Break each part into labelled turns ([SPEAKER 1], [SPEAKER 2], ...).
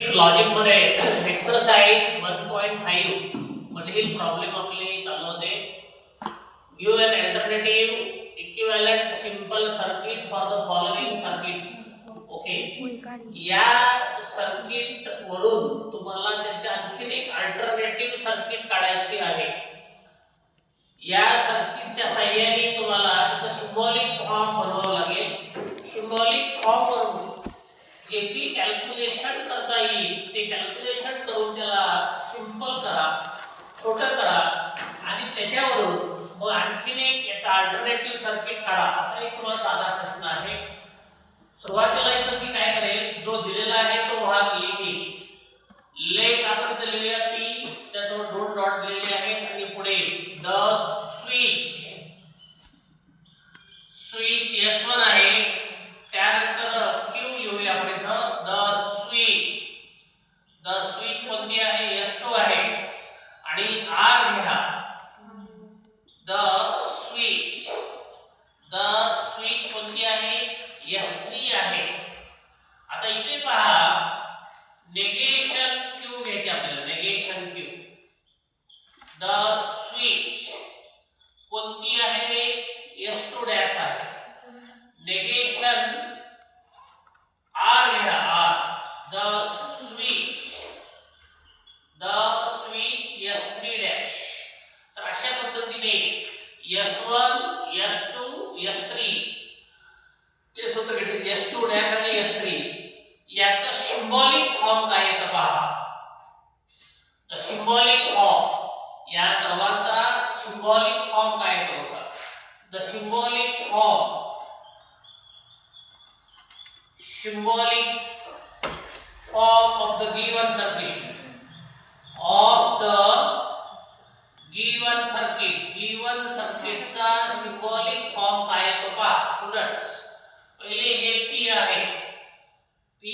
[SPEAKER 1] Logic मध्ये exercise 1.5 मधील problem आपले चालू होते. Give an alternative equivalent simple circuit for the following circuits. Okay, या सर्किट वरून तुम्हाला त्याचे आणखी एक अल्टरनेटिव्ह सर्किट काढायची आहे. या सर्किटच्या सहाय्याने तुम्हाला त्याचा सिम्बॉलिक फॉर्म बनवावा लागेल. सिम्बॉलिक फॉर्म वरून जे की कॅल्क्युलेशन करता येईल ते कॅल्क्युलेशन करून त्याला सिंपल करा, छोटं करा आणि त्याच्यावरून मग आणखीन एक याचा अल्टरनेटिव्ह सर्किट काढा. असा एक तुम्हाला साधा प्रश्न आहे. सुरुवातीला इथं मी काय करेल, जो दिलेला आहे तो भाग लिहीन. लेट आपण इथं लिहूया पी, त्याच्यावर दोन डॉट दिलेले आहेत आणि पुढे द स्विच. स्विच S1 आहे, त्यानंतर क्यू लिहूया आपण इथं द स्विच. द स्विच कोणती आहे, S2 आहे आणि R घ्या द स्विच. द स्विच कोणती आहे, S3 आहे. आता इथे पहा, नेगेशन क्यू घ्यायचे आपल्याला, नेगेशन क्यू. द स्विच कोणती आहे, S2 डॅश आहे. नेगेशन R घ्या, R the switch. The switch S3 dash. तर अशा पद्धतीने S1 S2 S3 ते सूत्र घेतले, S2 डॅश आणि S3. याचा सिम्बॉलिक फॉर्म काय येतं पहा. तर सिम्बॉलिक फॉर्म, या सर्वांचा सिम्बॉलिक फॉर्म काय येतो बघा. The symbolic form, symbolic form of the given circuit, of the given circuit चा symbolic form काय येतो पहा स्टुडंट्स. पहिले हे P आहे, P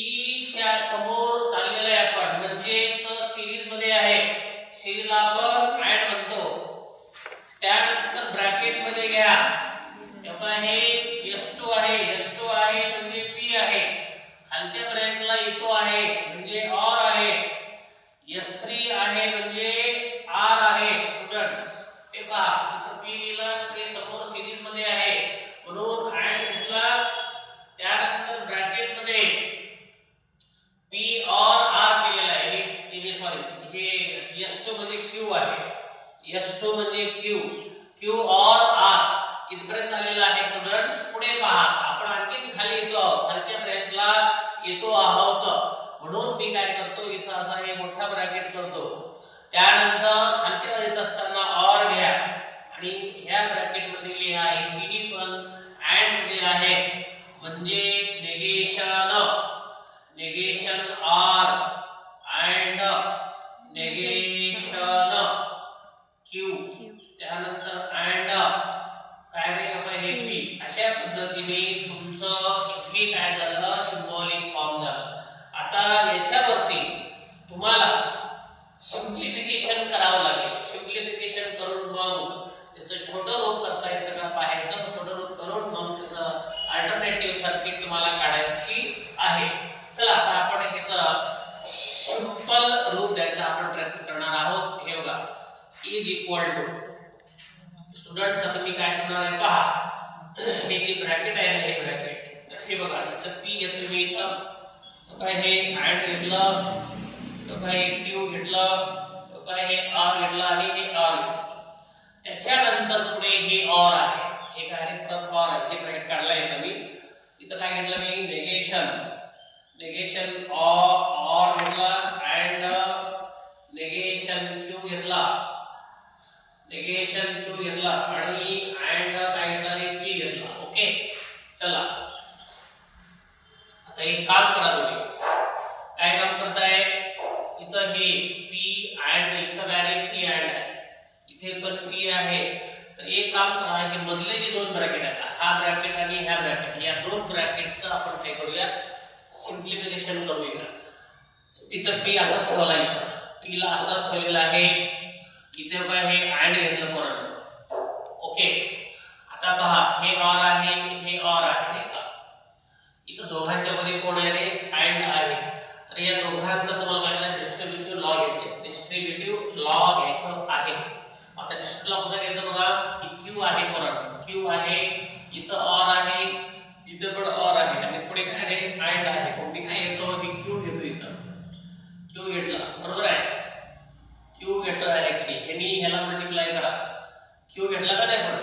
[SPEAKER 1] च्या समोर चाललेला आहे आपण, म्हणजेच सिरीज मध्ये आहे. सिरीजला आपण ऍड म्हणतो. त्यानंतर ब्रॅकेट मध्ये घ्या, हे S2 आहे, S2 आहे म्हणजे P आहे. खालच्या ब्रँचला येतो आहे म्हणजे OR आहे. S3 आहे म्हणजे R आहे. स्टुडंट्स हे पहा, इथं P लिहिलं, ते समोर सिरीज मध्ये आहे म्हणून अँड घेतला. त्यानंतर ब्रॅकेट मध्ये P OR R केलेला आहे. हे सॉरी, हे S2 म्हणजे Q आहे. S2 म्हणजे Q OR R इथपर्यंत आलेला आहे. स्टुडंट्स पुढे पहा, आपण आणखी खाली येतो, खालच्या ब्रँचला येतो आहोत म्हणून मी काय करतो, इथं असा हे मोठा ब्रॅकेट करतो. त्यानंतर खालच्या येत असताना OR घ्या आणि ह्या ब्रॅकेट मध्ये लिहा. हे तिन्ही पण अँड मध्ये आहे म्हणजे negation R and negation Q. त्यानंतर अँड काय रे आपण हे P. अशा पद्धतीने तुमचं हे काय झालं, सिम्बॉलिक फॉर्म झालं. आता याच्यावरती तुम्हाला सिम्प्लिफिकेशन करावं लागेल. सिम्प्लिफिकेशन करून मग त्याचं छोटं रूप करता येतं का पाहायचं. छोटं रूप करून मग त्याचं अल्टरनेटिव्ह सर्किट तुम्हाला काढायची आहे. चला आता आपण ह्याचं सिंपल रूप द्यायचा आपण प्रयत्न करणार आहोत. हे बघा, इज इक्वल टू स्टुडंट्स, आता मी काय करणार आहे पहा, हे जे ब्रॅकेट आहे ना, हे ब्रॅकेट, हे बघा इथं P घेतलं मी, इथं काय हे अँड घेतलं, तो काय Q घेतलं, तो काय हे R घेतला आणि हे R घेतलं. त्याच्यानंतर पुढे हे OR आहे. हे काय आहे, परत OR आहे. हे ब्रॅकेट काढला इथं मी. इथं काय घेतलं मी, नेगेशन OR घेतला अँड नेगेशन Q घेतला, नेगेशन Q घेतला आणि अँड काय घेतला रे, P घेतला. ओके, चला आता एक काम करा तुम्ही. काय काम करताय, इथं हे P अँड, इथं काय रे P अँड आहे, इथे पण P आहे. तर एक काम करा, हे मधले जे दोन ब्रॅकेट आहेत, हा ब्रॅकेट आणि ह्या ब्रॅकेट, या दोन ब्रॅकेटचं आपण काय करूया, सिम्प्लिफिकेशन करूया. इथं P असाच ठेवला, इथं P ला असाच ठेवलेला आहे. इथे काय हे अँड घेतलं परत. ओके, आता पहा, हे OR आहे, हे OR आहे नाही का. इथं दोघांच्या मध्ये कोण आहे रे, अँड आहे. तर या दोघांचं सर्किटचा तुम्हाला माहिती आहे डिस्ट्रीब्युटिव्ह लॉ घ्यायचे, डिस्ट्रीब्युटिव्ह लॉ घ्यायचं आहे. आता डिस्ट्रीब्युटिव्ह लॉ कसा घ्यायचा बघा, की क्यू आहे परत, क्यू आहे इथं ऑर आहे, इथं पण ऑर आहे आणि पुढे काय आहे अँड आहे. मग मी काय घेतो, ही क्यू घेतो, इथं क्यू घेतला बरोबर आहे, क्यू घेतो डायरेक्टली, ह्यानी ह्याला मल्टिप्लाय करा, क्यू घेतला का नाही, पण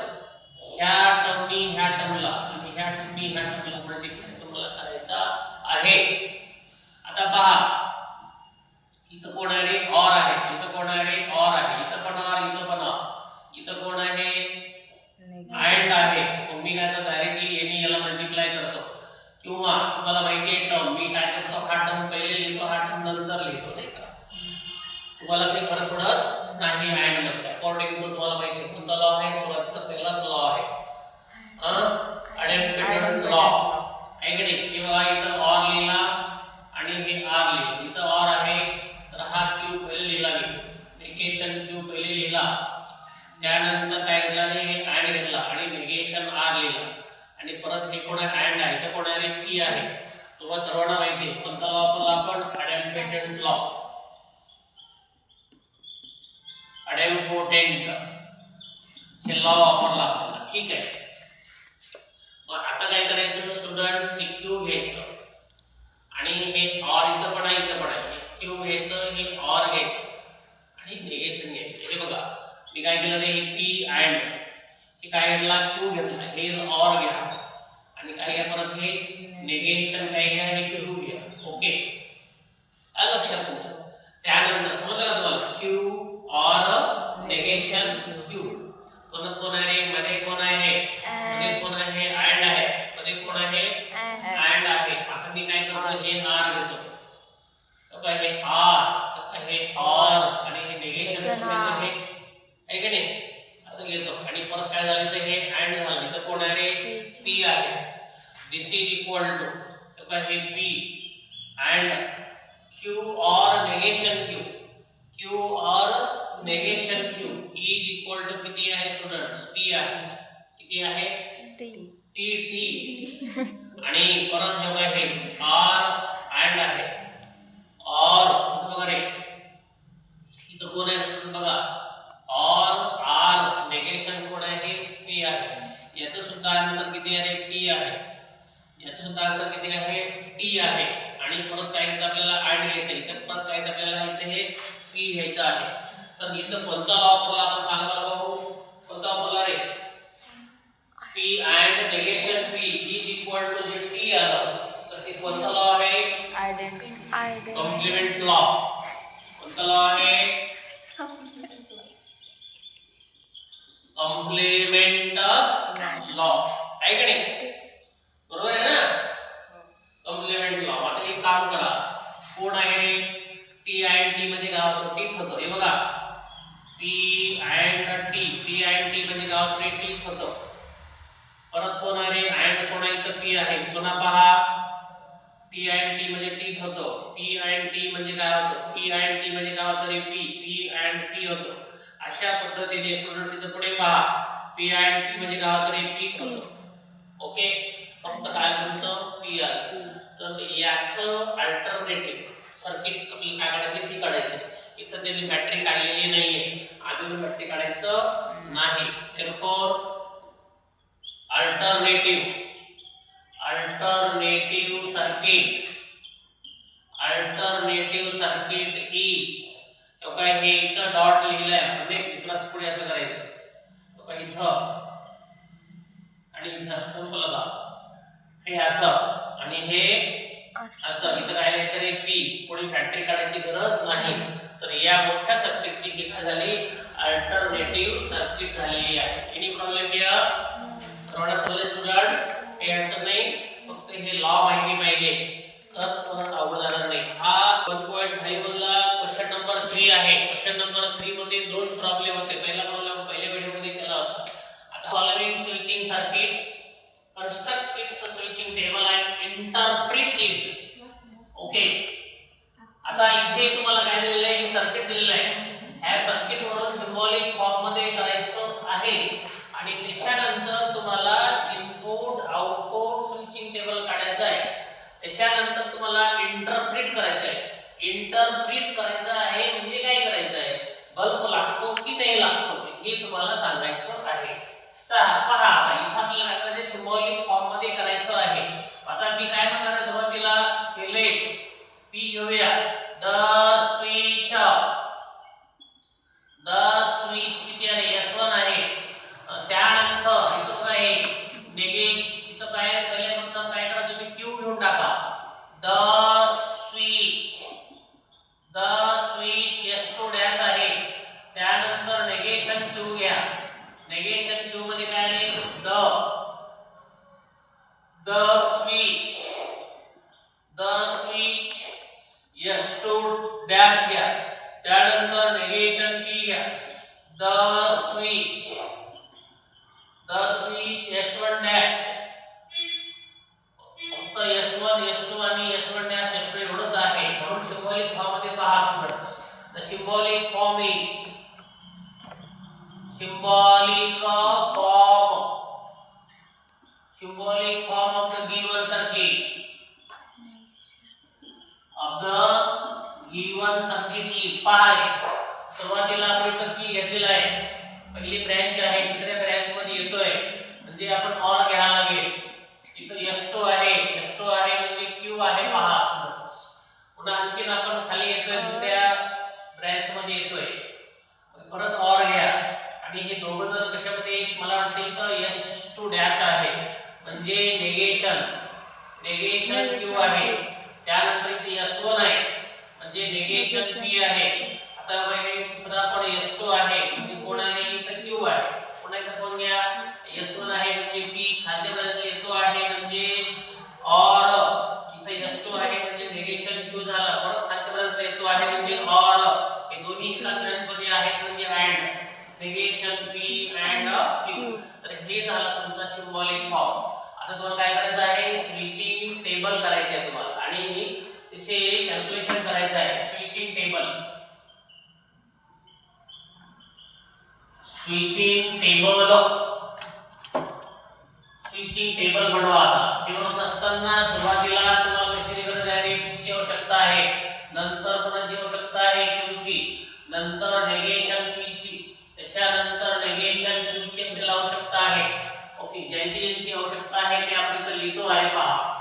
[SPEAKER 1] ह्या टर्मनी ह्या टर्मला आणि ह्या टर्मनी ह्या टर्मला मल्टिप्लाय तुम्हाला करायचा आहे. आता पहा इथं कोण आहे, ऑर आहे, इथं कोण आहे, ऑर आहे, इथं पण ऑर, इथं पण ऑर, इथं कोण आहे अँड आहे. मग मी काय करतो डायरेक्टली यांनी याला मल्टिप्लाय करतो, किंवा तुम्हाला माहिती आहे टर्म मी काय करतो, हा टर्म पहिले लिहितो, हा टर्म नंतर लिहितो, नाही का, तुम्हाला काही फरक पडत नाही अँड मध्ये. अकॉर्डिंग टू तुम्हाला माहिती आहे कोणता लॉ आहे, सुरुवातीचा पहिलाच लॉ आहे अडॅप्टेड लॉ आहे की नाही. हे बघा इथं ऑर लिहिला आणि हे आर लिहिलं, इथं ऑर आहे तर हा क्यू पहिले लिहिला, मी निगेशन क्यू पहिले लिहिला, त्यानंतर काय घेतला रे, हे अँड घेतला आणि निगेशन आर लिहिला आणि परत हे कोण आहे अँड आहे, इथं कोण आहे पी आहे. तुम्हाला सर्वांना माहिती आहे कोणता लॉ वापरला आपण, अडॅप्टेड लॉ, अडॅम्पोटेंट हे लॉ वापरला आपल्याला, ठीक आहे. मग आता काय करायचं स्टुडंट्स, हे क्यू घ्यायचं आणि हे ऑर इथं पण आहे, इथं पण आहे, क्यू घ्यायचं, हे ऑर घ्यायचं आणि निगेशन घ्यायचं. हे बघा मी काय केलं रे, हे पी अँड हे काय घेतला, क्यू घेतला, हे ऑर घ्या आणि काय घ्या परत हे निगेशन काय घ्या, हे क्यू घ्या. ओके आलं लक्षात तुमचं. त्यानंतर समजलं का तुम्हाला, क्यू ऑर निगेशन क्यू, परत कोण आहे मध्ये, कोण आहे मध्ये, कोण आहे अँड आहे, मध्ये कोण आहे अँड आहे. आता मी काय करतो, हे आर घेतो, हे आर, हे ऑर आणि हे निगेशन हे आहे की नाही, असं घेतो आणि परत काय झालं तर हे अँड झालं, इथं कोण आहे रे पी आहे. दिस इज इक्वल टू हे P and Q or negation Q, Q or negation Q is equal to किती आहे स्टुडंट्स, टी आहे, किती आहे टी, टी आणि परत हे बघा हे आर अँड आहे, ऑर इथं बघा रे, इथं कोण आहे स्टुडंट बघा, ऑर आर निगेशन कोण आहे पी आहे. याचं सुद्धा आन्सर किती आहे टी आहे, याचं सुद्धा आन्सर किती आहे टी आहे. आणि परत काय घ्यायचं आपल्याला अँड घ्यायचं, इथं परत काय आपल्याला इथे हे पी घ्यायचं आहे. तर इथं कोणता लॉ वापरला आपण सांगा मला भाऊ, कोणता वापरला रे, P and negation P is equal to J T आलं तर ते कोणता लॉ आहे, कॉम्प्लिमेंट लॉ. कोणता लॉ आहे, कॉम्प्लिमेंट लॉ आहे का नाही, बरोबर आहे ना, कॉम्प्लिमेंट लॉ. आता एक काम करा, कोण आहे रे टी अँड टी मध्ये काय होतं, टीच होतं. हे बघा P and T, P and T मध्ये काय होतं रे, टीच होतं. परत कोण आहे रे अँड कोण आहे, तर पी आहे, पुन्हा पहा पी अँड टी म्हणजे टीच होतं, पी अँड टी म्हणजे काय होतं, पी अँड टी म्हणजे काय होतं रे पी, पी अँड पी होतं. अशा पद्धतीने स्टुडंट्स इथं पुढे पहा, पी अँड पी म्हणजे काय होतं रे पीच होतं. ओके फक्त काय तुमचं पी आलं. तर याचं अल्टरनेटिव्ह सर्किट आपल्याला काय काढायचं, पी काढायचं. इथं त्यांनी बॅटरी काढलेली नाहीये, अजून बॅटरी काढायचं नाही. therefore alternative circuit is, okay हे इथं डॉट लिहिलंय म्हणजे इथलाच पुढे असं करायचं, ओके इथं आणि इथं संपलं का, हे असं आणि हे असं. इथं काय लिहायचं रे पी, पुढे फॅक्टरी काढायची गरज नाही. तर या मोठ्या सर्किटची काय झाली, अल्टरनेटिव्ह सर्किट झालेली आहे. एनी प्रॉब्लेम हियर, सर्वांना समजले स्टुडंट्स, काही अडचण नाही, फक्त हे लॉ माहिती पाहिजे तर तुम्हाला अवघड जाणार नाही. हा 1.5 मधला क्वेश्चन नंबर 3 आहे. क्वेश्चन नंबर 3 मध्ये दोन प्रॉब्लेम होते. पहिला प्रॉब्लेम पहिल्या व्हिडिओ मध्ये केला होता. आता following switching circuits, construct its switching table and interpret it. Okay आता इथे तुम्हाला काय दिलेलं आहे, सर्किट दिलेलं आहे. ह्या सर्किट वरून सिंबॉलिक फॉर्म मध्ये करायचं आहे आणि त्याच्यानंतर तुम्हाला इनपुट आउटपुट स्विचिंग टेबल काढायचं आहे. त्याच्यानंतर तुम्हाला इंटरप्रेट करायचं आहे. इंटरप्रिट करायचं आहे म्हणजे काय करायचं आहे, बल्ब लागतो की नाही लागतो हे तुम्हाला सांगायचं आहे. पहा आता इथं आपल्याला काय करायचं, सिम्बॉलिक फॉर्म मध्ये करायचं आहे. आता मी काय म्हणणार आहे, सुरुवातीला हे लेट पी घेऊया. द स्विच किती आहे, S1 आहे. त्यानंतर इथं काय निगेश, इथं काय पहिले प्रथम काय करा तुम्ही Q घेऊन टाका. द स्विच S2 डॅश आहे. त्यानंतर नेगेशन Q घ्या. नेगेशन Q मध्ये काय आहे, द स्विच S2 डॅश घ्या. त्यानंतर नेगेशन P घ्या. The switch S1 dash. फक्त S1 S2 आणि S1 डॅश S2 एवढंच आहे. म्हणून सिम्बॉलिक फॉर्म मध्ये पहा students, the symbolic form is symbolic form of the given circuit is पहा. सुरुवातीला आपण इथं P घेतलेला आहे, पहिली ब्रँच आहे, दुसऱ्या ब्रँच मध्ये येतोय म्हणजे आपण OR घ्यायला लागेल. इथं S2 आहे म्हणजे Q आहे. पहा स्टुडंट्स, पुन्हा आणखीन आपण खाली येतोय, दुसऱ्या ब्रँच मध्ये येतोय, परत OR घ्या. आणि हे दोघं जण कशामध्ये, मला वाटतं इथं S2 डॅश आहे म्हणजे नेगेशन Q आहे. त्यानंतर इथे S1 आहे म्हणजे नेगेशन P आहे. आता बघा दुसरा पण S2 आहे म्हणजे कोण आहे, इथं Q आहे. पुन्हा इथं कोण घ्या, S1 आहे म्हणजे P, खालच्या बाजूला येतो आहे म्हणजे OR. इथं S2 आहे म्हणजे नेगेशन Q झाला, परत खालच्या बाजूला येतो आहे म्हणजे OR. हे दोन्ही एकाच ब्रँच मध्ये आहेत म्हणजे AND, negation P and Q. तर हे झालं तुमचा सिम्बॉलिक फॉर्म. आता तुम्हाला काय करायचं आहे, स्विचिंग टेबल करायचे आहे तुम्हाला आणि तिचे कॅल्क्युलेशन करायचं आहे. स्विचिंग टेबल बनवा. आता ते बनवत असताना सुरुवातीला तुम्हाला कशाची गरज आहे, P ची आवश्यकता आहे, नंतर कोणाची आवश्यकता आहे, Q ची, नंतर नेगेशन P ची, त्याच्यानंतर नेगेशन Q ची आपल्याला आवश्यकता आहे. ओके, ज्यांची आवश्यकता आहे ते आपण इथं लिहितो आहे. पहा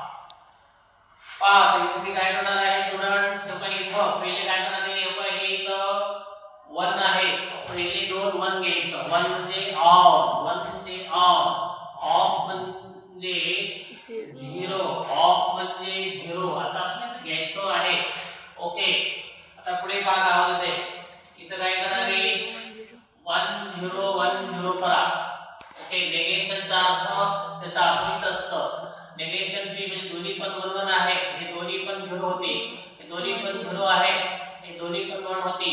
[SPEAKER 1] तर इथे मी काय करणार आहे स्टुडंट्स, इथं पहिले काय करणार आहे, हे इथं 1 आहे, पहिले दोन 1 घ्यायचं. 1 म्हणजे ऑफ म्हणजे 0 असं आपल्याला घ्यायचं आहे. ओके, आता पुढे भाग आहोत ते इथं काय करणार आहे, 1 0 करा. ओके, नेगेशनचा अर्थ त्याचा अपोजिट असतं. नेगेशन P म्हणजे दोन्ही पण 1 1 आहे, हे दोन्ही पण 0 होते, हे दोन्ही पण 0 आहे, हे दोन्ही पण 1 होते.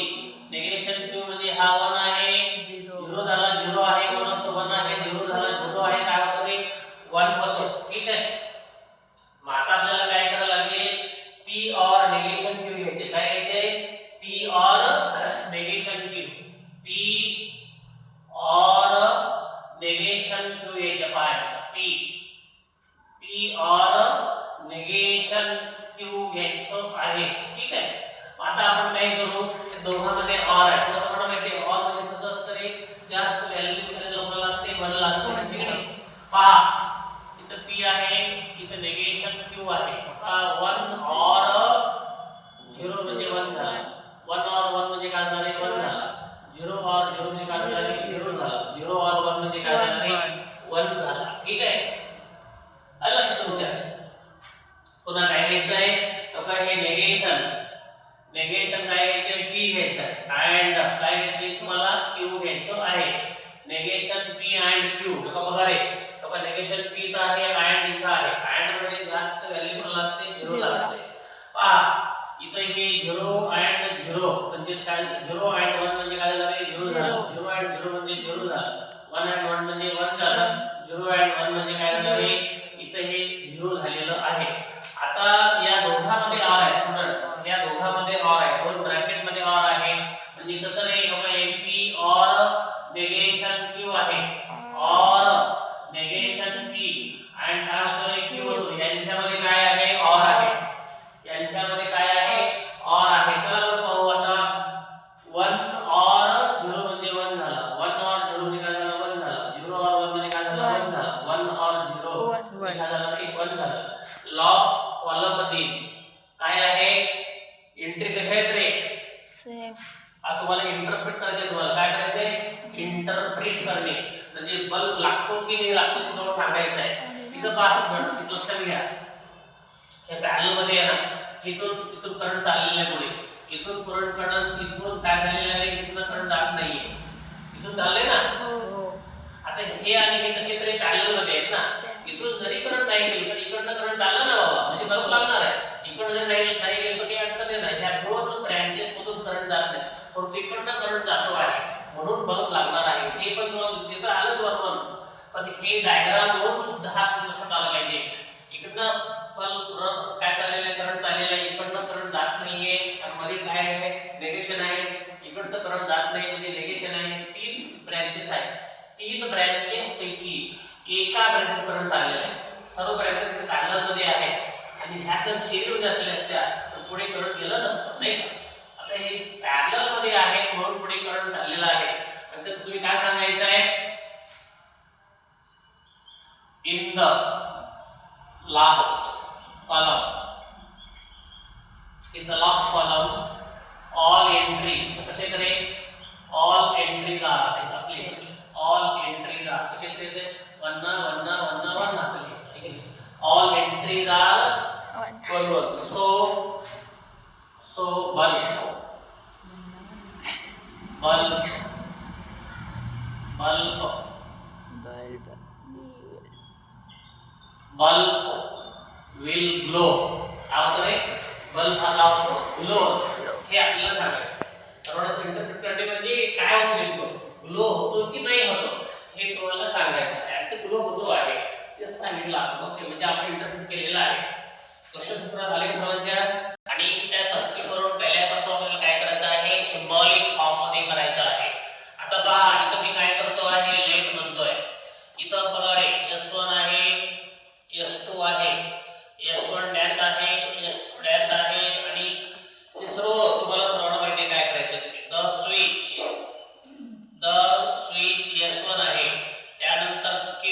[SPEAKER 1] नेगेशन Q म्हणजे हा 1 आहे, 0 झाला, 0 आहे, 1 होतो, 1 आहे, 0 झाला, 0 आहे, काय होतं रे, 1 होतो. ठीक आहे, मग आता आपल्याला काय करायला लागेल, P और नेगेशन Q घ्यायचे. काय घ्यायचे, P और नेगेशन Q, P और नेगेशन Q घ्यायचे. पाहायचं P और नेगेशन Q घ्यायचं आहे. ठीक आहे, आता आपण काय करू, दोघांमध्ये OR आहे. तुला समजा माहिती आहे OR म्हणजे कसं असतं रे, जास्त व्हॅल्यू लोकल असते, 1 ला असते. ठीक आहे, पहा इथं P आहे, इथं नेगेशन Q आहे. आता 1 और 0 म्हणजे 1 झाला, 1 और 1 म्हणजे काय झालं, 1 झाला. 0 और 0 म्हणजे काय झालं, 0 झाला. 0 और 1 म्हणजे काय झालं, 1 झाला. ठीक आहे, आलं लक्षात तुमच्या. पुन्हा काय घ्यायचं आहे, तर काय हे नेगेशन काय घ्यायचं, P घ्यायचं आहे, अँड काय घ्यायचं तुम्हाला, Q घ्यायचं आहे. Negation P and Q. बघा बघा रे, बघा नेगेशन P इथं आहे, अँड इथं आहे. अँड म्हणजे जास्त व्हॅल्यू कोणाला असते, 0 ला असते. पहा इथं हे 0 अँड 0 म्हणजे काय, 0 अँड 1 म्हणजे काय झालं, 0 झालं. 0 अँड 0 म्हणजे 0 झालं. 1 अँड 1 म्हणजे 1 झालं. 0 अँड 1 म्हणजे काय झालं रे, इथं हे 0 झालेलं आहे. आता या दोघांमध्ये OR आहे स्टुडंट्स, या दोघांमध्ये OR आहे, दोन ब्रॅकेट मध्ये OR आहे. म्हणजे कसं रे, P और नेगेशन Q आहे, और नेगेशन P अँड काय होतं रे, Q होतो. यांच्यामध्ये काय आहे, OR आहे, यांच्यामध्ये काय आहे, OR आहे. चला तुम्हाला इंटरप्रिट करायचे, तुम्हाला काय करायचंय इंटरप्रिट करणे म्हणजे बल्ब लागतो की नाही लागतो ते तुम्हाला सांगायचं आहे. इथं पास लक्षात घ्या हे पॅनल मध्ये आहे ना, इथून करंट चाललेला आहे पुढे, इथून करंट इथून काय झालेलं आहे इथून करंट जात नाहीये, इथून चाललंय ना. आता हे आणि हे कसे तरी पॅनल मध्ये आहेत ना, इथून जरी करंट नाही गेलं तर इकडनं करंट चाललं ना बाबा म्हणजे बल्ब लागणार आहे. इकडनं जर नाही गेलं तर काही अडचण नाही, ह्या दोन ब्रँचेस मधून करंट जात नाही पण इकडनं करंट जातो आहे म्हणून बल्ब लागणार आहे. हे पण तिथं आलंच वर्णन, पण हे डायग्राम वरून सुद्धा लक्षात आलं पाहिजे. इकडनं बल्ब काय चाललेलं आहे करंट चाललेलं आहे, इकडनं करंट जात नाहीये आणि मध्ये काय आहे नेगेशन आहे, इकडचं करंट जात नाही म्हणजे नेगेशन आहे. तीन ब्रँचेस आहेत, तीन ब्रँचेस पैकी एका ब्रँचेस करंट चाललेला आहे, सर्व ब्रँचेस पॅरलल मध्ये आहेत आणि ह्या जर सिरीज मध्ये असल्या असत्या तर पुढे करंट गेलं नसतं नाही का. आता हे पॅरलल मध्ये आहे म्हणून पुढे करंट चाललेला आहे. नंतर तुम्ही काय सांगायचं आहे in the last column all entries कसे करे all entries are असले all entries are कसे करे 1 असले all entries are 1 so bulb will glow. काय बल्ब हा लावतो ग्लो हे आपल्याला सांगायचं. थोडंसं इंटरप्रिट करणे म्हणजे काय होतं नेमकं ग्लो होतो की नाही होतो हे तुम्हाला सांगायचं आहे. ते ग्लो होतो आहे ते सांगितलं आपण. ओके म्हणजे आपण इंटरप्रिट केलेलं आहे. लक्षात आले सर्वांच्या. आणि त्या सर्किट वरून पहिल्यापासून आपल्याला काय करायचं आहे सिम्बॉलिक फॉर्म मध्ये करायचं आहे. आता पहा इथं मी काय करतो आहे लेट म्हणतोय. इथं बघा रे S1 आहे S2 आहे S1 डॅश आहे S2 डॅश आहे आणि हे सर्व तुम्हाला सर्वांना माहिती काय करायचं द स्विच S1 आहे त्यानंतर Q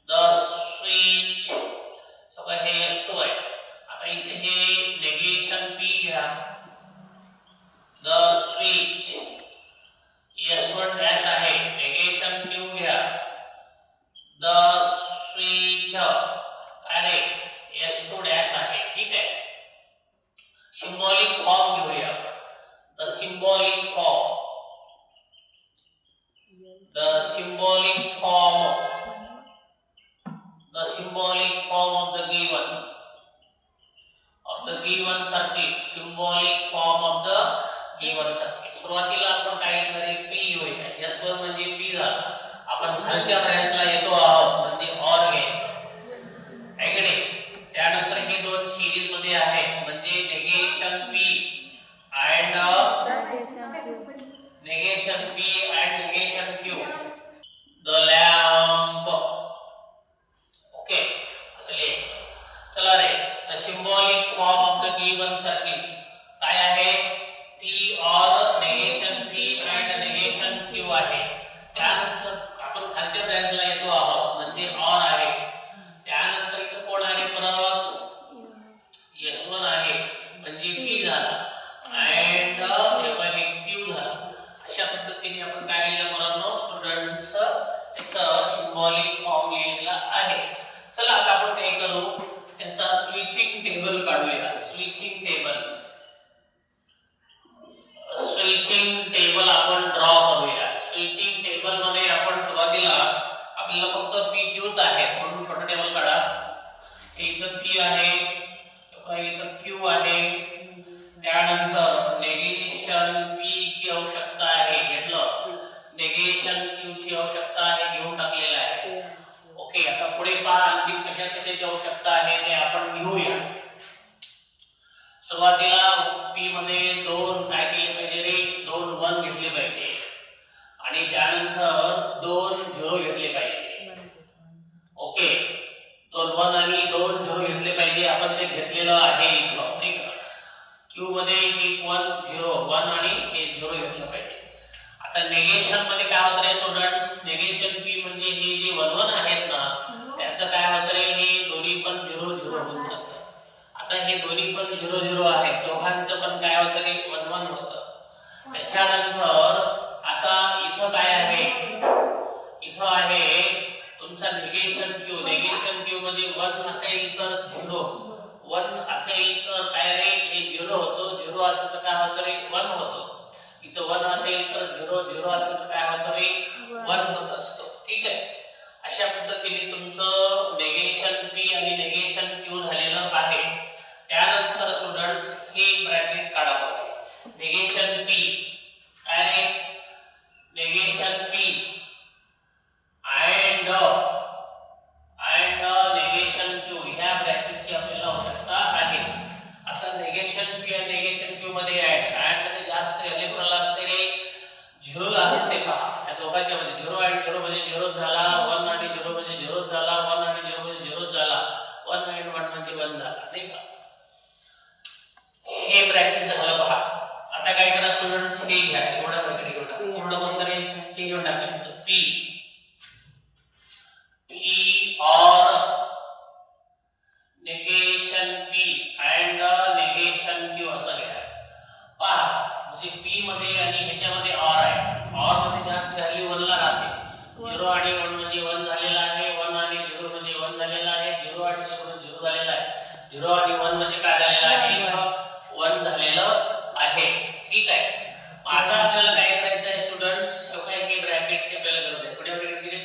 [SPEAKER 1] द स्विच सगळं हे S2 आहे. आता इथे हे नेगेशन P घ्या द स्विच S1 डॅश आहे नेगेशन Q घ्या द स्विच काय रे S2 डॅश आहे. ठीक आहे. सिम्बॉलिक फॉर्म घेऊया. The symbolic form of the given circuit. Symbolic form of the given circuit. सुरुवातीला आपण काय घेतलं रे P घेऊया. S1 म्हणजे P झाला. आपण खालच्या ब्रँचला येतो आहोत म्हणजे OR घ्यायचं आहे की नाही. त्यानंतर हे दोन सिरीज मध्ये आहेत म्हणजे negation P and negation Q. The lamp. Okay असं लिहायचं. चला रे the symbolic form of the given circuit काय आहे P और negation P and negation Q आहे. त्यानंतर आपण खालच्या ब्रँचला येतो आहोत म्हणजे OR आहे. त्यानंतर इथं कोण आहे परत S1 आहे म्हणजे P झाला and हे Q झाला. अशा पद्धतीने आपण काय लिहिलं मुलांनो स्टुडंट्स त्याचं सिम्बॉलिक फॉर्म लिहिलेला आहे. चला आता आपण काय करू त्याचा स्विचिंग टेबल काढूया. स्विचिंग टेबल आपण ड्रॉ करूया. स्विचिंग टेबल मध्ये आपण सुरुवातीला आपल्याला फक्त PQच आहे म्हणून छोटा टेबल काढा. इथं P आहे इथं Q आहे. त्यानंतर नेगेशन P ची आवश्यकता आहे घेतलं. नेगेशन Q ची आवश्यकता आहे घेऊन टाकलेलं आहे. ओके आता पुढे पहा आणखी कशाची आवश्यकता आहे ते आपण घेऊया. सुरुवातीला P मध्ये दोन काय केले पाहिजे रे 2 1 घेतले पाहिजे आणि त्यानंतर 2 0 घेतले पाहिजे. ओके 2 1 आणि 2 0 घेतले पाहिजे. आपण ते घेतलेलं आहे इथं नाही का. Q मध्ये 1 0 1 आणि हे 0 घेतलं पाहिजे. आता नेगेशन मध्ये काय होतं रे स्टुडंट्स नेगेशन P म्हणजे हे जे 1 1 आहेत ना त्याचं काय होतं रे हे दोन्ही पण 0 0 होऊन जातं. आता हे दोन्ही पण 0 0 आहेत दोघांचं पण काय होतं रे 1 1 होतं. त्याच्यानंतर आता इथं काय आहे, इथं आहे तुमचा निगेशन क्यू. निगेशन क्यू मध्ये 1 असेल तर 0, 1 असेल तर काय रे, हे 0 होतो, 0 असेल तर काय होतं रे, 1 होतो. इथं 1 असेल तर 0, 0 असेल तर काय होतं रे, 1 होत असतो. ठीक आहे. अशा पद्धतीने तुमचं निगेशन पी आणि निगेशन क्यू झालेलं आहे. त्यानंतर स्टुडंट्स हे ब्रॅकेट काढा बघा. निगेशन पी काय रे, negation P and negation Q ह्या ब्रॅकेटची आपल्याला आवश्यकता आहे. आता निगेशन पी आणि निगेशन क्यू मध्ये अँड मध्ये जास्त व्हॅल्यू कोणाला असते रे, 0 ला असते का. ह्या दोघांच्या मध्ये 0 आणि 0 म्हणजे 0 झाला, 1 आणि 0 म्हणजे 0 झाला, 1 आणि 0 म्हणजे 0 झाला, 1 आणि 1 म्हणजे 1 झाला, नाही का. हे ब्रॅकेट झालं पहा. आता काय करा स्टुडंट्स, हे घ्या, एवढा ब्रॅकेट घेऊन टाका. पूर्ण कोणतं रे, हे घेऊन टाकायचं. पी और negation P and negation Q असं घ्या. पहा म्हणजे पी मध्ये आणि ह्याच्यामध्ये ऑर आहे. ऑर मध्ये जास्त व्हॅल्यू 1 ला राहते. 0 आणि 1 म्हणजे 1 झालेला आहे, 1 आणि 0 म्हणजे 1 झालेला आहे, 0 आणि 0 म्हणजे 0 झालेला आहे, 0 आणि 1 म्हणजे काय झालेला आहे, इथं 1 झालेलं आहे. ठीक आहे. आता आपल्याला काय करायचं आहे स्टुडंट्स, हे ब्रॅकेटची आपल्याला गरज आहे. कुठे ब्रॅकेट दिले,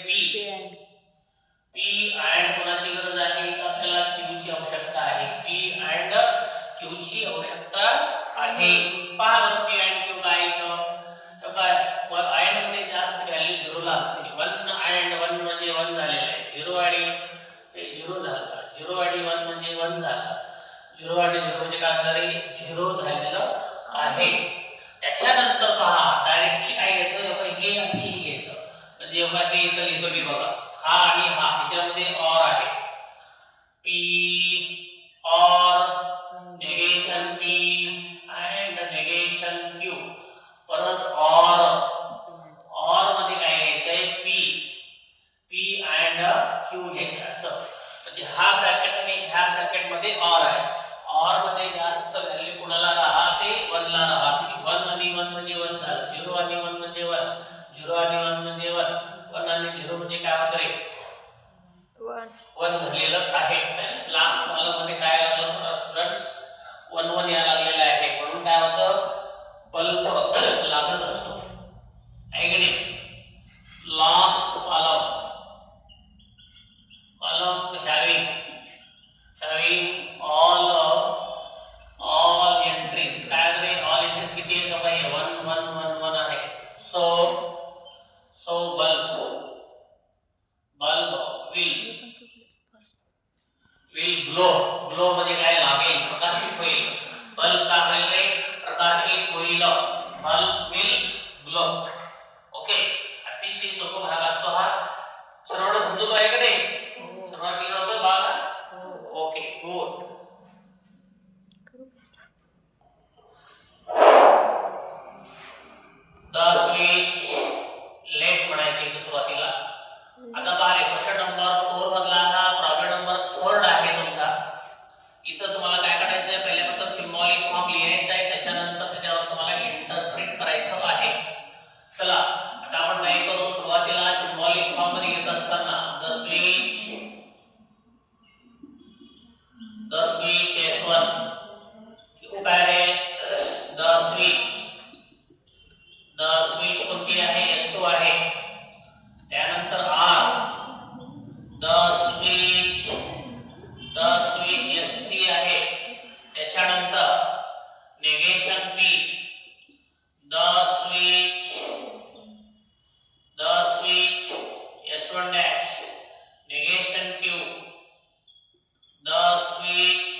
[SPEAKER 1] पी अँड कोणाची गरज आहे, तर आपल्याला क्यू ची आवश्यकता आहे. पी अँड क्यू ची आवश्यकता आहे. पहा बरं पी अँड क्यू काय इथं, तर काय अँड मध्ये जास्त व्हॅल्यू 0 ला असते. 1 अँड 1 म्हणजे 1 झालेला आहे, 0 आणि 0 झाला, 0 आणि 1 म्हणजे 1 झाला, 0 आणि 0 म्हणजे काय झालं रे, 0 झालेलं आहे. त्याच्यानंतर पहा डायरेक्टली काय घ्यायचं, हे आणि हे घ्यायचं. म्हणजे हे इथं लिहितो मी बघा, हा आणि हा ह्याच्यामध्ये ऑर आहे. P or negation P and negation Q. परत ऑर मध्ये काय घ्यायचंय, पी अँड क्यू घ्यायचं असं. म्हणजे हा ब्रॅकेट आणि ह्या ब्रॅकेट मध्ये ऑर आहे. ऑर मध्ये जास्त व्हॅल्यू कोणाला राहते, 1 ला राहते. 1 आणि 1 म्हणजे 1 झालं, 0 आणि 1 म्हणजे 1, 0 आणि 1 म्हणजे 1, 1 आणि 0 म्हणजे काय होतं रे, 1 झालेलं आहे. लास्ट कॉलम मध्ये काय लागलं स्टुडंट्स, 1 1 या लागलेलं आहे. म्हणून काय होतं, बल्ब लागत असतो, आहे की नाही. Last column having all entries. काय आहे all entries किती आहे, बघा हे 1 1 1 1 आहे. so bulb will glow मध्ये काय लागेल, प्रकाशित होईल. बल्ब का होईल, प्रकाशित होईल. Bulb will glow. ओके, अतिशय सोपा भाग असतो हा. सर्वांना समजतो आहे का नाही, सर्वांना क्लिअर होतं भाग. Okay good. The switch left म्हणायचे सुरुवातीला. आता पहा क्वेश्चन नंबर 4 मधला हा प्रॉब्लेम नंबर 3 आहे तुमचा. इथं तुम्हाला काय करायचं आहे, पहिल्या प्रथम सिम्बॉलिक फॉर्म लिहायचा आहे, त्याच्यानंतर त्याच्यावर तुम्हाला इंटरप्रिट करायचं आहे. चला आता आपण काय करू, सुरुवातीला सिम्बॉलिक फॉर्म मध्ये घेत असताना द स्विच S1 क्यू काय रे, द स्विच कोणती आहे, S2 आहे. त्यानंतर R द स्विच S3 आहे. त्याच्यानंतर negation P the switch S1 dash. Negation Q the switch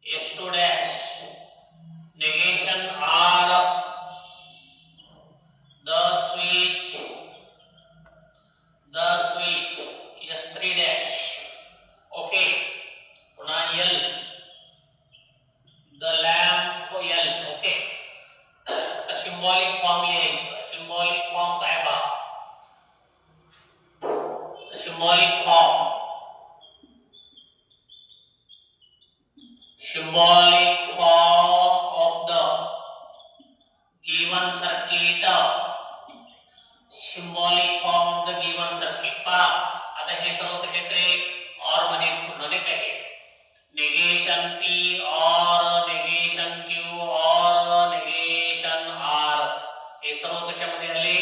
[SPEAKER 1] S2 dash. Negation R the switch S3 dash. Okay, पुन्हा L the lamp L. Okay, आता symbolic form लिहायचा. Symbolic form काय बा, symbolic form of the negation P or negation Q or negation R हे सर्व कशामध्ये आले?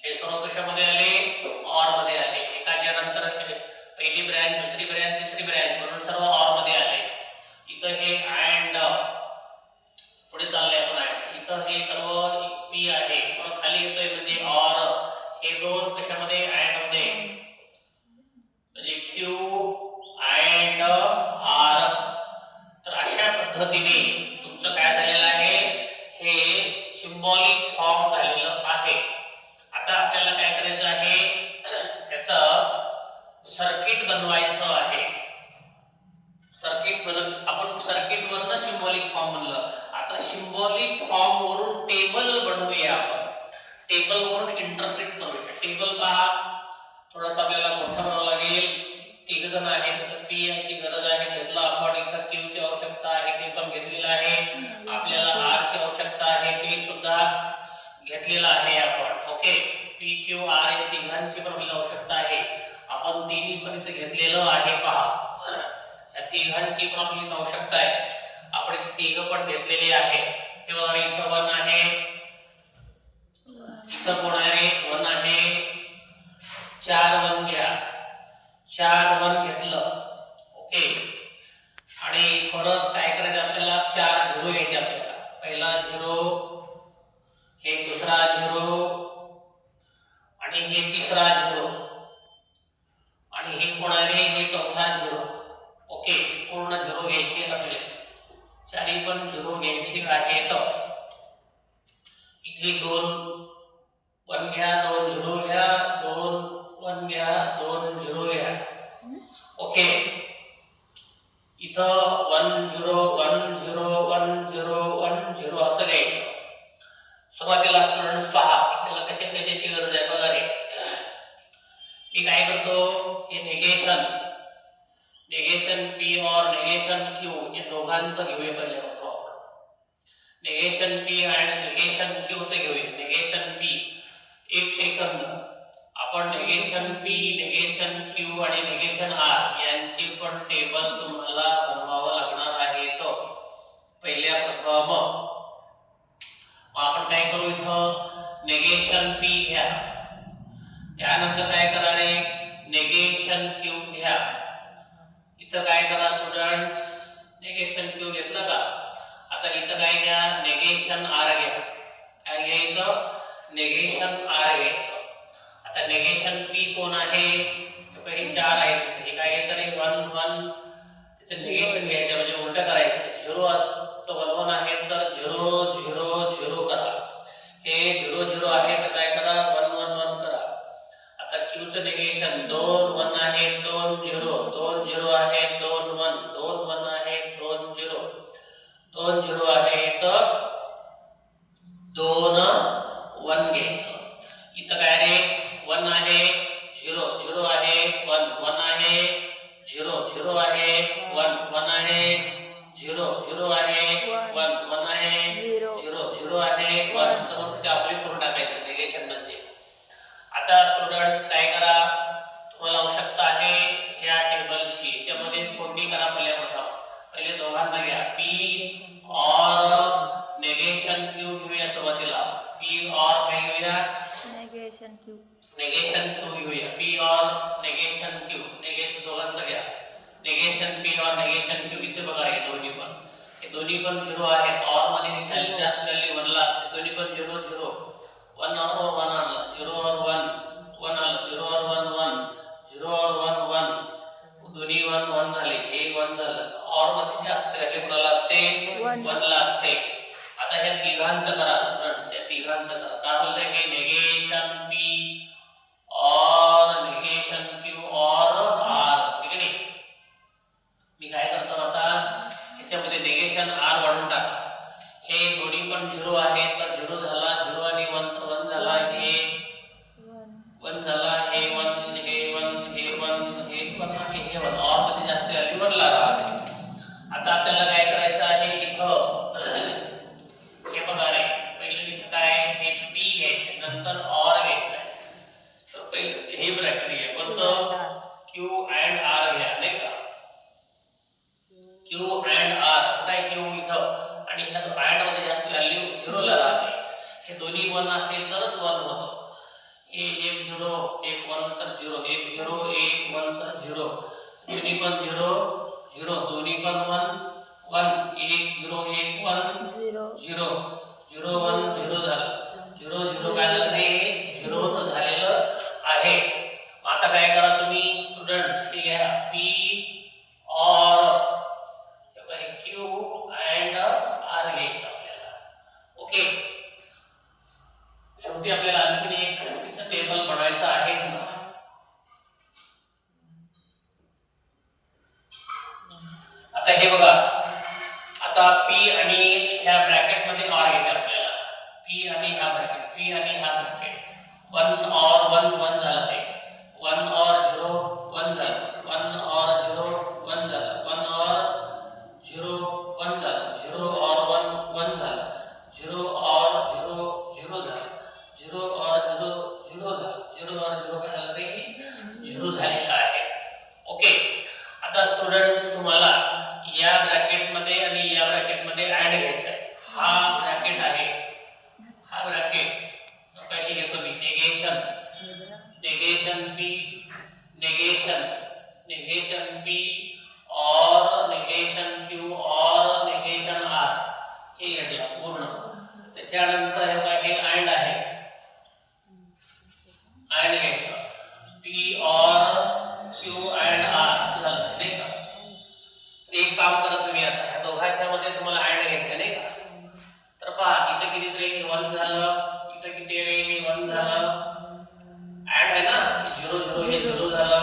[SPEAKER 1] हे सर्व कशामध्ये आले? OR मध्ये आले. एकाच्या नंतर पहिली ब्रँच, दुसरी ब्रँच, तिसरी ब्रँच म्हणून सर्व OR मध्ये आले. इथं हे AND पुढे चाललंय आपण AND. इथं हे सर्व P आहे. थोडं खाली येतोय म्हणजे OR. हे दोन कशामध्ये? AND मध्ये. म्हणजे Q AND R. तर अशा पद्धतीने तुमचं काय झालेलं आहे? हे सिम्बॉलिक फॉर्म झालेलं आहे. आता आपल्याला काय करायचं आहे? त्याचं सर्किट बनवायचं आहे. सर्किट आपण सर्किट वरनं सिम्बॉलिक फॉर्म बनलं. आता सिम्बॉलिक फॉर्म वरून टेबल बनवूया आपण. टेबल वरून इंटरप्रेट करूया. टेबल पहा थोडासा आपल्याला मोठा बनावं लागेल. तिघ जण आहेत तर P याची गरज आहे, घेतला आपण. इथं Q ची आवश्यकता आहे, ते पण घेतलेलं आहे. आपल्याला R ची आवश्यकता आहे, ते सुद्धा घेतलेलं आहे आपण. ओके, P Q R या तिघांची पण आपल्याला आवश्यकता आहे. आपण तिन्ही पण इथे घेतलेलं आहे. पहा या तिघांची पण आपल्याला आवश्यकता आहे. आपण इथे तिघ पण घेतलेले आहे. हे बघा इथं 1 आहे, इथं कोण आहे? 1 आहे. 4 1 घ्या. 4 1 घेतलं. ओके, आणि परत काय करायचं आपल्याला? 4 0 घ्यायचे आपल्याला. पहिला 0, हे दुसरा 0 आणि हे तिसरा 0 आणि हे कोण आहे? हे चौथा 0. ओके, पूर्ण 0 घ्यायचे आपल्याला. चारी पण 0 घ्यायचे आहेत. इथे 2 1 घ्या, 2 0 घ्या, 2 1 घ्या, 2 0 घ्या. ओके, इथं 1 0 1 0 1 0 1 0 असं घ्यायचं. सुरुवातीला स्टुडंट्स पहा आपल्याला कशाची गरज आहे बघा रे. मी काय करतो? हे नेगेशन P और नेगेशन Q या दोघांचं घेऊया पहिल्या प्रथम आपण. नेगेशन P आणि नेगेशन Q चे घेऊया. नेगेशन P, एक सेकंद. आपण नेगेशन P, नेगेशन Q आणि नेगेशन R यांची पण टेबल तुम्हाला बनवावं लागणार आहे. तो पहिल्या प्रथम आपण काय करू? इथं नेगेशन P घ्या, त्यानंतर काय करा रे? नेगेशन Q घ्या. इथं काय करा स्टुडंट्स? नेगेशन Q घेतलं का? आता इथं काय घ्या? नेगेशन R घ्या. काय घ्या? इथं नेगेशन R घ्यायचं. आता नेगेशन P कोण आहे? हे 4 आहेत. हे काय घ्यायचं रे? 1 1 त्याचं निगेशन घ्यायचं म्हणजे उलट करायचं. 0 असं 1 1 आहे तर 0 0 0 करा. हे 0 0 आहे तर काय करा? 1 1 1 करा. आता Q चं निगेशन 2 1 आहे, 2 0 2 0 आहे, 2 1 2 1 आहे, 2 0 2 0 आहे तर 2 1 घ्यायचं. इथं काय रे? 1 आहे, 0 0 आहे, 1 1 आहे, 0 0 आहे, 1 1 आहे, 0 0 आहे, 1 1 आहे, 0 0 आहे, 1 सर्व त्याचे आपले करून टाकायचं निगेशन म्हणजे. आता स्टुडंट्स काय करा? तुम्हाला आवश्यकता आहे ह्या टेबलची. याच्यामध्ये फोडणी करा पहिल्या प्रथम. पहिले दोघांना घ्या. P और नेगेशन Q घेऊया सुरुवातीला. P और काय घेऊया?
[SPEAKER 2] Negation Q.
[SPEAKER 1] नेगेशन Q घेऊया. P और नेगेशन Q. नेगेशन दोघांचं घ्या. नेगेशन P और नेगेशन Q. इथे बघा हे दोन्ही पण. हे दोन्ही पण 0 आहेत. और मध्ये खाली जास्त व्हॅल्यू 1 ला असते. दोन्ही पण 0 0. 1 और 1 आला. 0 और 1 1 आला. 0 और 1 1. 0 और 1 1. दोन्ही 1 1 झाले. हे 1 झालं. और मध्ये जास्त व्हॅल्यू कोणाला असते? 1 ला असते. आता हे तिघांचं करा स्टुडंट्स. या तिघांचं करा. काय बोलतोय? हे नेगेशन P और नेगेशन Q और R. ठीक आहे नी? मी काय करतो आता? ह्याच्यामध्ये नेगेशन R वाढून टाका. हे दोन्ही पण 0 आहेत तर 0 झाला. 0 आणि 1 तर 1 झाला. हे 1 झाला. हे 1 हे 1 हे 1 हे 1 आणि हे 1. और मध्ये जास्त व्हॅल्यू 1 ला राहते. आता आपल्याला काय करायचं आहे? इथं हे बघा रे. पहिलं इथं काय? हे P घ्यायचं, नंतर और घ्यायचं आहे. तर पहिलं हे ब्रॅकेट घ्या. कोणतं? Q and R घ्या नाही का? दोन्ही 1 असेल तरच 1 होतं. हे 1 0 1 1 तर 0 1 0 1 1 तर 0 दोन्ही पण 0 0 दोन्ही पण 1 1 1 0 1 1 0 0 0 1 0 झालं 0 0 काय झालं रे 0च झालेलं आहे. आता काय करा तुम्ही स्टुडंट्स हे घ्या P और Q अँड R घ्यायचं आपल्याला. ओके शेवटी आपल्याला आणखी एक इथं टेबल बनवायचं आहेच ना. आता हे बघा आता P आणि ह्या ब्रॅकेट मध्ये R घ्यायचं आपल्याला. P आणि ह्या ब्रॅकेट P आणि ह्या ब्रॅकेट 1 और 1 1 झालं ते 1 और 0 1 झालं 1 और 0 1 झालं 1 और 0 1 झालं 0 और 1 1 झालं 0 और 0 0 झालं 0 और 0 0 झालं 0 और 0 काय झालं रे 0 झालेलं आहे. ओके आता स्टुडंट्स तुम्हाला या ब्रॅकेट मध्ये आणि या ब्रॅकेट मध्ये ऍड घ्यायचं आहे. हा ब्रॅकेट आहे हा ब्रॅकेट काही घेतो मी negation negation P negation P और नेगेशन Q और नेगेशन R हे घेतलं पूर्ण. त्याच्यानंतर हे अँड आहे अँड घ्यायचं P और Q अँड R असं झालं नाही का. तर एक काम करा तुम्ही आता ह्या दोघांच्या मध्ये तुम्हाला अँड घ्यायचं नाही का. तर पहा इथं किती तरी 1 झालं इथं किती रे 1 झालं अँड आहे ना 0 0 हे 0 झालं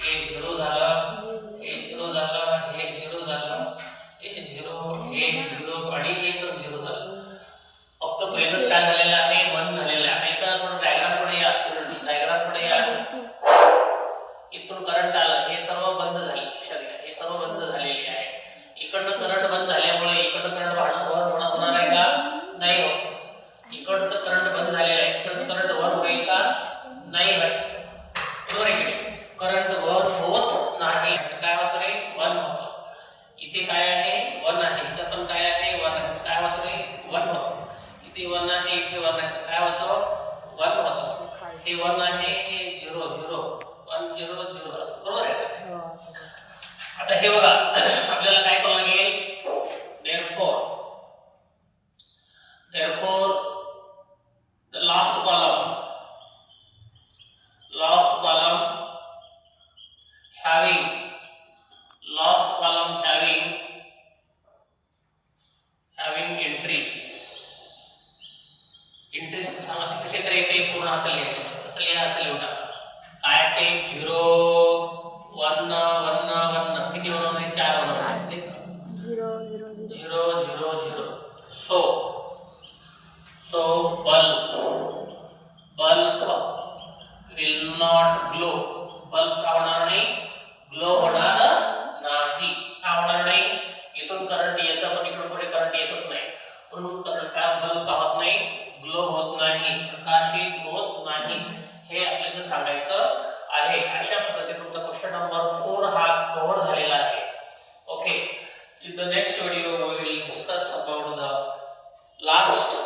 [SPEAKER 1] हे 0 झालं हे 0 झालं हे 0 झालं हे 0 हे 0 आणि हे सब 0 झालं. फक्त पहिलंच काय झालेलं आहे 1 झालेलं आहे. आता थोडं डायग्राम कडे या स्टुडंट्स डायग्राम कडे या. इथून करंट आलं हे सर्व बंद झाले लक्षात घ्या हे सर्व बंद झालेले आहे. इकडनं करंट बंद झाल्यामुळे इकडनं करंट होणार आहे का नाही होत. इकडचं करंट बंद झालेलं आहे इकडचं करंट वन होईल का नाही व्हायचं बरोबर आहे की करंट वन होत नाही. काय होतं रे 1 होतं. इथे काय आहे 1 आहे इथं पण काय आहे 1 आहे काय होतं रे 1 होतं. इथे 1 आहे इथे 1 आहे काय होतं 1 होतं. हे 1 आहे हे 0 0 1 0 0 असं बरोबर आहे. आता हे बघा आपल्याला काय करावं लागेल therefore the last column having entries सांगा ते कसे तर येते पूर्ण असं लिहायचं कसं लिहा असं लिहून टाका. काय ते 0 1 1 1 किती होणार आहे 4 होणार आहे ठीक आहे 0 0 0 0 0 so bulb will not glow. bulb का होणार नाही ग्लो होणार नाही. का होणार नाही इथून करंट येतं पण इकडून पुढे करंट येतच नाही म्हणून करंट का बल्ब का होत नाही ग्लो होत नाही प्रकाशित होत नाही हे आपल्याला सांगायचं आहे. अशा पद्धतीने तुमचा क्वेश्चन नंबर 4 हा कव्हर झालेला आहे. Okay in the next video we will discuss about the last